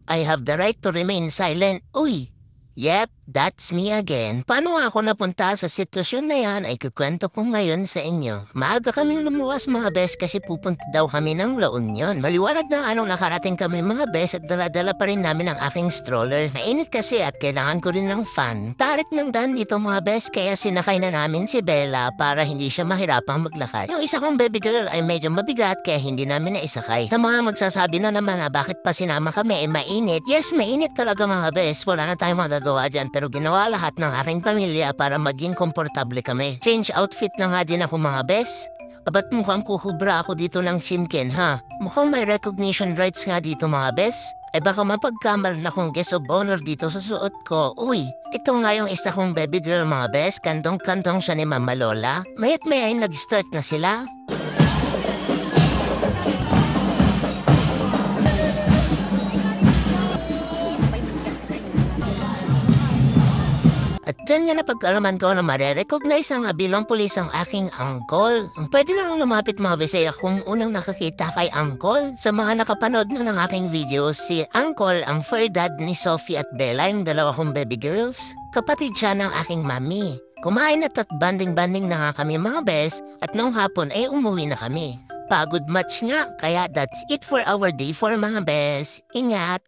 I have the right to remain silent. Uy, yep, that's me again. Paano nga ako napunta sa sitwasyon na yan ay kukwento ko ngayon sa inyo. Maaga kaming lumuwas mga bes kasi pupunta daw kami ng La Union. Maliwanag na anong nakarating kami mga bes at dala-dala pa rin namin ang aking stroller. Mainit kasi at kailangan ko rin ng fan. Tarik ng daan dito mga bes kaya sinakay na namin si Bella para hindi siya mahirapang maglakad. Yung isa kong baby girl ay medyo mabigat kaya hindi namin na isakay. Sa mga magsasabi na naman na bakit pa sinama kami ay mainit. Yes, mainit talaga mga bes. Wala na tayong magagawa dyan pero ginawa lahat ng aking pamilya para maging komportable kami. Change outfit na nga din ako mga bes. Ba't mukhang kuhubra ako dito ng chimken ha? Mukhang may recognition rights nga dito mga bes. Ay baka mapagkamal na kong guest of honor dito sa suot ko. Uy, ito nga yung isa kong baby girl mga bes. Kantong-kantong siya ni Mama Lola. Mayat maya ay nag-start na sila. At dyan nga napag-alaman ko na marerecognize ang bilang pulis ang aking uncle. Pwede lang lumapit mga Bisaya kung unang nakakita kay uncle. Sa mga nakapanood na ng aking video, si uncle ang fur dad ni Sophie at Bella, yung dalawa kong baby girls. Kapatid siya ng aking mami. Kumain at banding-banding na nga kami mga bes at nung hapon ay umuwi na kami. Pagod match nga, kaya that's it for our day for mga bes. Ingat!